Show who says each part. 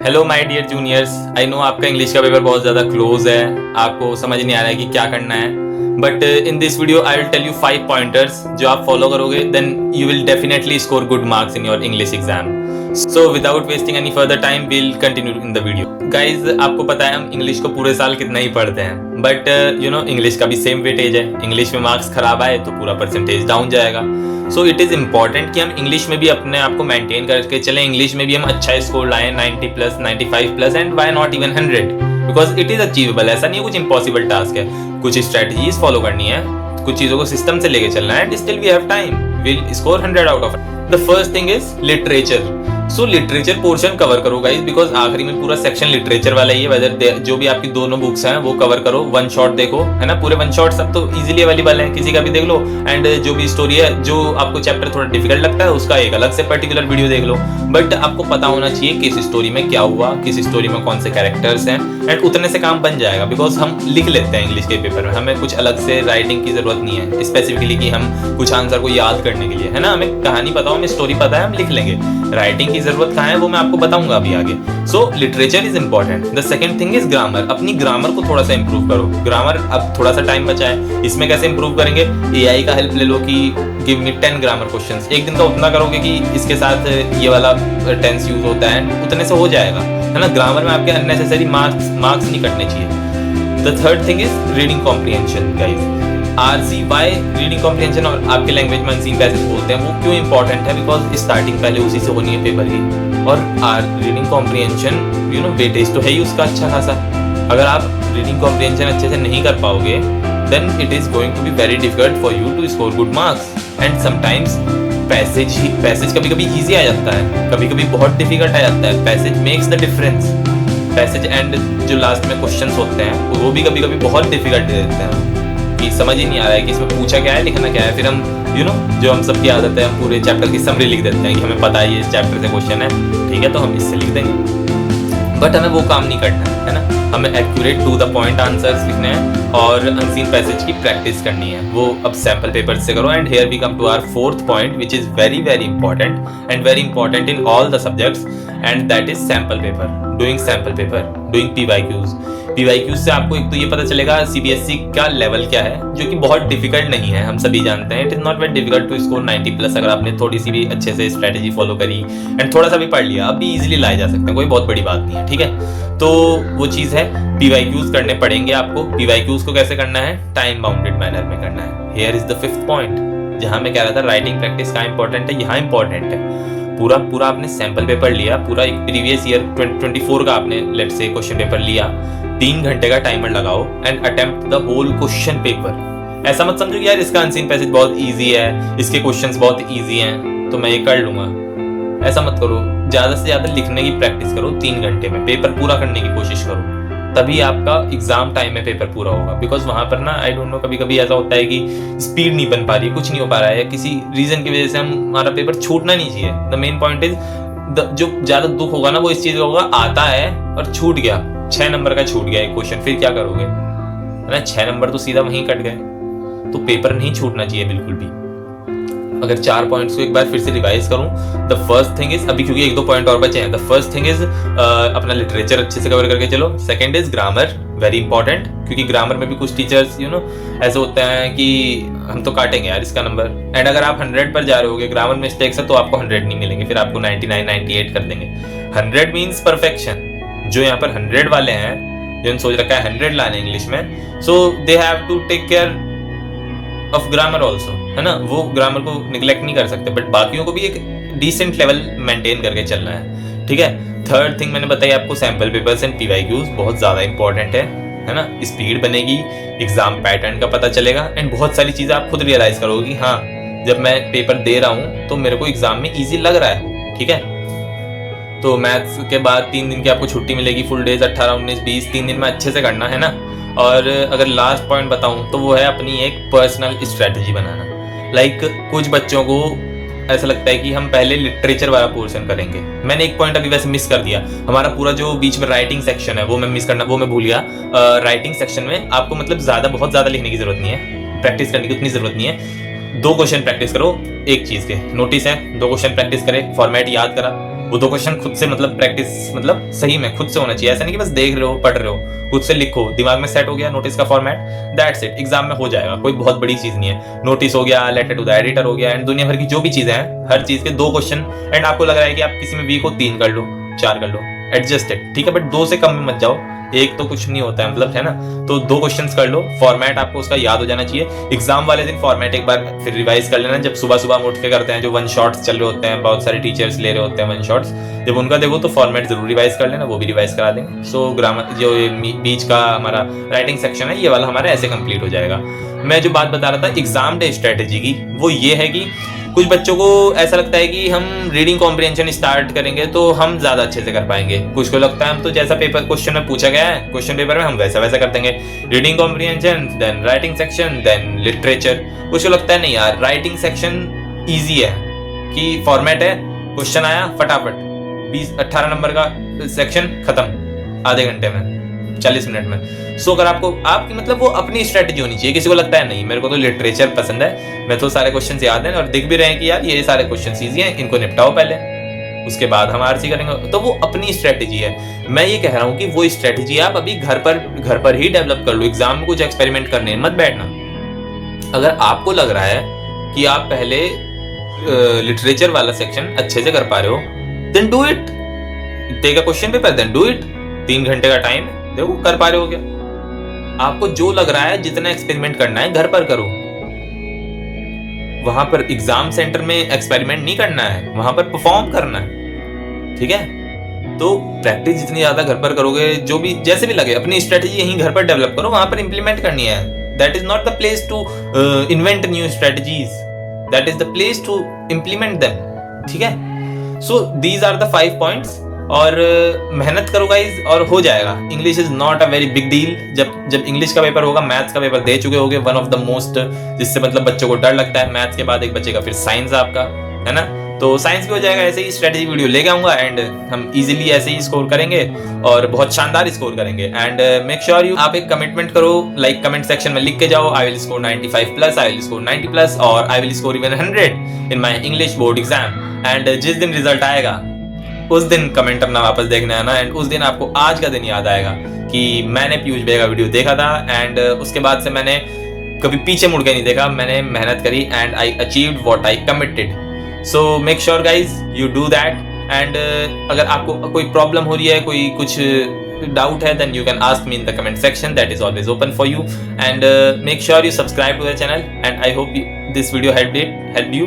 Speaker 1: Hello my dear juniors, I know आपका English का paper बहुत ज़्यादा क्लोज है, आपको समझ नहीं आ रहा है कि क्या करना है। But in this video I will tell you 5 pointers जो आप फॉलो करोगे then you will definitely score good marks in your English exam. So without wasting any further time will continue in the video. Guys, आपको पता है हम English को पूरे साल कितना ही पढ़ते हैं, बट यू नो इंग्लिश का भी सेम वेटेज है। इंग्लिश में मार्क्स खराब आए तो पूरा परसेंटेज डाउन जाएगा। सो इट इज़ इम्पॉर्टेंट कि हम इंग्लिश में भी अपने आप को मेंटेन करके चलें, इंग्लिश में भी हम अच्छा स्कोर लाएं 90 plus 95 plus and why not even 100, because it is achievable. ऐसा नहीं है कुछ इम्पॉसिबल टास्क है, कुछ स्ट्रेटजीज फॉलो करनी है, कुछ चीज़ों को सिस्टम से लेके चलना है and still we have time, will score 100 out of. The first thing is literature. So literature portion cover करो गाइज, बिकॉज आखिरी में पूरा सेक्शन लिटरेचर वाला ही है। वेदर जो भी आपकी दोनों बुक्स हैं वो कवर करो, वन शॉट देखो, है ना। पूरे वन शॉट सब तो इजीली अवेलेबल है, किसी का भी देख लो। एंड जो भी स्टोरी है, जो आपको चैप्टर थोड़ा डिफिकल्ट लगता है उसका एक अलग से पर्टिकुलर वीडियो देख लो। बट आपको पता होना चाहिए किस स्टोरी में क्या हुआ, किस स्टोरी में कौन से कैरेक्टर्स हैं, एंड उतने से काम बन जाएगा। बिकॉज हम लिख लेते हैं इंग्लिश के पेपर में, हमें कुछ अलग से राइटिंग की जरूरत नहीं है स्पेसिफिकली कि हम कुछ आंसर को याद करने के लिए, है ना। हमें कहानी पता हो, हमें स्टोरी पता है, हम लिख लेंगे। राइटिंग की जरूरत कहाँ है वो मैं आपको बताऊंगा अभी आगे। So literature is important. The second thing is grammar. अपनी ग्रामर को थोड़ा सा इंप्रूव करो। ग्रामर अब थोड़ा सा टाइम बचा है, इसमें कैसे इंप्रूव करेंगे? एआई का हेल्प ले लो कि गिव मी 10 ग्रामर क्वेश्चंस। एक दिन का उतना करोगे कि इसके साथ ये वाला टेंस यूज होता है, उतने से हो जाएगा, है ना। ग्रामर में आपके अननेसेसरी मार्क्स नहीं कटने चाहिए। The third thing is reading comprehension guys. RCY reading comprehension, और आपके लैंग्वेज में अनसीन पैसेज बोलते हैं, वो क्यों इंपॉर्टेंट है? बिकॉज स्टार्टिंग पहले उसी से होनी है पेपर की, और reading comprehension you know weightage तो है ही उसका अच्छा खासा। अगर आप रीडिंग कॉम्प्रिहेंशन अच्छे से नहीं कर पाओगे then it is going to be very difficult for you to score good marks. And sometimes passage कभी कभी ईजी आ जाता है, कभी कभी बहुत डिफिकल्ट आ जाता है। Passage makes the difference. Passage and जो लास्ट में क्वेश्चंस होते हैं वो भी कभी कभी बहुत डिफिकल्ट दे देते हैं कि समझ ही नहीं आ रहा है कि इसमें पूछा क्या है, लिखना क्या है। फिर हम यू नो जो हम सबकी आदत है, हम पूरे चैप्टर की समरी लिख देते हैं कि हमें पता है ये चैप्टर से क्वेश्चन है, ठीक है, तो हम इससे लिख देंगे। बट हमें वो काम नहीं करना है ना। हमें accurate to the point answers लिखने हैं और अनसीन पैसेज की प्रैक्टिस करनी है, वो अब सैम्पल पेपर से करो। And here we come to our fourth point which is very very important and very important in all the subjects, and that is sample paper. Doing sample paper, doing PYQs से आपको एक तो ये पता चलेगा CBSE का level क्या है, जो कि बहुत डिफिकल्ट नहीं है, हम सभी जानते हैं। It is not very difficult to score 90 plus अगर आपने थोड़ी सी भी अच्छे से स्ट्रेटेजी फॉलो करी एंड थोड़ा सा भी पढ़ लिया, अब भी इजीली लाए जा सकते हैं, कोई बहुत बड़ी बात नहीं है, ठीक है। तो वो चीज़ है, PYQs करने पड़ेंगे आपको। PYQs को कैसे करना है? टाइम बाउंडेड मैनर में करना है। Here is the fifth point, जहाँ मैं कह रहा था राइटिंग प्रैक्टिस का इंपॉर्टेंट है, यहाँ इंपॉर्टेंट है। पूरा आपने सैंपल पेपर लिया, पूरा एक प्रीवियस ईयर 2024 का आपने लेट से क्वेश्चन पेपर लिया, 3 घंटे का टाइमर लगाओ and attempt the whole question paper. ऐसा मत समझो कि यार इसका अनसीन पैसेज बहुत इजी है, इसके क्वेश्चंस बहुत इजी हैं तो मैं ये कर लूंगा। ऐसा मत करो, ज़्यादा से ज़्यादा लिखने की प्रैक्टिस करो। 3 घंटे में पेपर पूरा करने की कोशिश करो, तभी आपका एग्जाम टाइम में पेपर पूरा होगा। बिकॉज वहाँ पर ना आई डोंट नो, कभी कभी ऐसा होता है कि स्पीड नहीं बन पा रही है, कुछ नहीं हो पा रहा है, किसी रीजन की वजह से हमारा पेपर छूटना नहीं चाहिए। द मेन पॉइंट इज जो ज़्यादा दुख होगा ना वो इस चीज़ का होगा, आता है और छूट गया, 6 नंबर का छूट गया एक क्वेश्चन, फिर क्या करोगे, है ना। 6 नंबर तो सीधा वहीं कट गए। तो पेपर नहीं छूटना चाहिए बिल्कुल भी। अगर 4 पॉइंट्स को एक बार फिर से रिवाइज करूं, द फर्स्ट थिंग इज, अभी क्योंकि 1-2 पॉइंट और बचे हैं, द फर्स्ट थिंग इज अपना लिटरेचर अच्छे से कवर करके चलो। Second is grammar, very important, क्योंकि ग्रामर में भी कुछ टीचर्स यू नो ऐसे होते हैं कि हम तो काटेंगे यार इसका नंबर, एंड अगर आप 100 पर जा रहे होगे, ग्रामर मिस्टेक्स है तो आपको 100 नहीं मिलेंगे, फिर आपको 99 98 कर देंगे। 100 मीन्स परफेक्शन। जो यहाँ पर 100 वाले हैं, जिन्होंने सोच रखा है 100 लाने इंग्लिश में, so they have to take care of grammar also, है ना। वो ग्रामर को निगलेक्ट नहीं कर सकते, बट बाकियों को भी एक डिसेंट लेवल मेंटेन करके चलना है, ठीक है। थर्ड थिंग मैंने बताई आपको, सैम्पल पेपर्स एंड PYQs बहुत ज़्यादा इंपॉर्टेंट है ना। स्पीड बनेगी, एग्जाम पैटर्न का पता चलेगा एंड बहुत सारी चीज़ें आप खुद रियलाइज करोगे कि हाँ जब मैं पेपर दे रहा हूँ तो मेरे को एग्जाम में ईजी लग रहा है, ठीक है। तो मैथ्स के बाद 3 दिन की आपको छुट्टी मिलेगी, फुल डेज 18, 19, 20, 3 दिन में अच्छे से करना है ना। और अगर लास्ट पॉइंट बताऊं तो वो है अपनी एक पर्सनल स्ट्रेटजी बनाना। लाइक कुछ बच्चों को ऐसा लगता है कि हम पहले लिटरेचर वाला पोर्शन करेंगे। मैंने एक पॉइंट अभी वैसे मिस कर दिया, हमारा पूरा जो बीच में राइटिंग सेक्शन है वो मैं भूल गया। राइटिंग सेक्शन में आपको मतलब बहुत ज़्यादा लिखने की जरूरत नहीं है, प्रैक्टिस करने की उतनी जरूरत नहीं है। 2 क्वेश्चन प्रैक्टिस करो एक चीज़ के, नोटिस है 2 क्वेश्चन प्रैक्टिस करे, फॉर्मेट याद करा, वो 2 क्वेश्चन खुद से मतलब प्रैक्टिस मतलब सही में खुद से होना चाहिए। ऐसा नहीं कि बस देख रहे हो पढ़ रहे हो, खुद से लिखो, दिमाग में सेट हो गया नोटिस का फॉर्मेट, दैट्स इट, एग्जाम में हो जाएगा। कोई बहुत बड़ी चीज नहीं है, नोटिस हो गया, लेटर टू द एडिटर हो गया, एंड दुनिया भर की जो भी चीजें हैं हर चीज के 2 क्वेश्चन, एंड आपको लग रहा है कि आप किसी में वीक हो 3 कर लो, 4 कर लो, एडजस्ट इट, ठीक है, बट 2 से कम में मत जाओ, एक तो कुछ नहीं होता है मतलब, है ना। तो 2 क्वेश्चंस कर लो, फॉर्मेट आपको उसका याद हो जाना चाहिए। एग्जाम वाले दिन फॉर्मेट एक बार फिर रिवाइज कर लेना, जब सुबह सुबह उठ के करते हैं, जो 1 शॉट्स चल रहे होते हैं, बहुत सारे टीचर्स ले रहे होते हैं 1 शॉट्स, जब उनका देखो तो फॉर्मेट जरूर रिवाइज कर लेना, वो भी रिवाइज करा देंगे। सो ग्रामर जो बीच का हमारा राइटिंग सेक्शन है ये वाला हमारा ऐसे कंप्लीट हो जाएगा। मैं जो बात बता रहा था एग्जाम डे स्ट्रेटेजी की, वो ये है कि कुछ बच्चों को ऐसा लगता है कि हम रीडिंग कॉम्प्रिहेंशन स्टार्ट करेंगे तो हम ज्यादा अच्छे से कर पाएंगे, कुछ को लगता है हम तो जैसा पेपर क्वेश्चन में पूछा गया है क्वेश्चन पेपर में हम वैसा वैसा कर देंगे, reading comprehension then writing section then literature. कुछ को लगता है नहीं यार राइटिंग सेक्शन इजी है कि फॉर्मेट है, क्वेश्चन आया फटाफट 18 नंबर का सेक्शन खत्म आधे घंटे में 40 मिनट में। सो अगर आपकी मतलब वो अपनी स्ट्रेटेजी होनी चाहिए। किसी को लगता है नहीं मेरे को तो लिटरेचर पसंद है, मैं तो सारे क्वेश्चन याद हैं और दिख भी रहे हैं कि यार ये सारे क्वेश्चन ईजी हैं, इनको निपटाओ पहले, उसके बाद हम आरसी करेंगे, तो वो अपनी स्ट्रेटेजी है। मैं ये कह रहा हूँ कि वो स्ट्रेटेजी आप अभी घर पर ही डेवलप कर लो, एग्जाम में कुछ एक्सपेरिमेंट करने मत बैठना। अगर आपको लग रहा है कि आप पहले लिटरेचर वाला सेक्शन अच्छे से कर पा रहे हो, then do it, take a question paper then do it, 3 घंटे का टाइम देखो कर पा रहे हो क्या। आपको जो लग रहा है जितना एक्सपेरिमेंट करना है घर पर करो, वहां पर एग्जाम सेंटर में एक्सपेरिमेंट नहीं करना है, वहां पर परफॉर्म करना है, ठीक है। तो प्रैक्टिस जितनी ज्यादा घर पर करोगे, जो भी जैसे भी लगे अपनी स्ट्रेटेजी यहीं घर पर डेवलप करो, वहां पर इंप्लीमेंट करनी है। That is not the place to invent new strategies, that is the place to implement them, ठीक है। So these are the 5 points, और मेहनत करो गाइज और हो जाएगा। English is not a very big deal. जब इंग्लिश का पेपर होगा, मैथ्स का पेपर दे चुके होगे, वन ऑफ द मोस्ट जिससे मतलब बच्चों को डर लगता है, मैथ्स के बाद एक बच्चे का फिर साइंस आपका, है ना, तो साइंस भी हो जाएगा। ऐसे ही स्ट्रेटेजी वीडियो लेके आऊंगा एंड हम इजीली ऐसे ही स्कोर करेंगे और बहुत शानदार स्कोर करेंगे। एंड मेक श्योर यू आप एक कमिटमेंट करो, लाइक कमेंट सेक्शन में लिख के जाओ, I will score 95+, I will score 90+, और I will score even 100 in my English board exam. And जिस दिन रिजल्ट आएगा उस दिन कमेंट अपना वापस देखना है ना, एंड उस दिन आपको आज का दिन याद आएगा कि मैंने पीयूष भैया का वीडियो देखा था, एंड उसके बाद से मैंने कभी पीछे मुड़ के नहीं देखा, मैंने मेहनत करी and I achieved what I committed. So make sure guys you do that. And अगर आपको कोई प्रॉब्लम हो रही है, कोई कुछ डाउट है, then you can ask me in the comment section, that is always open for you. And make sure you subscribe to the channel, and I hope this video help you.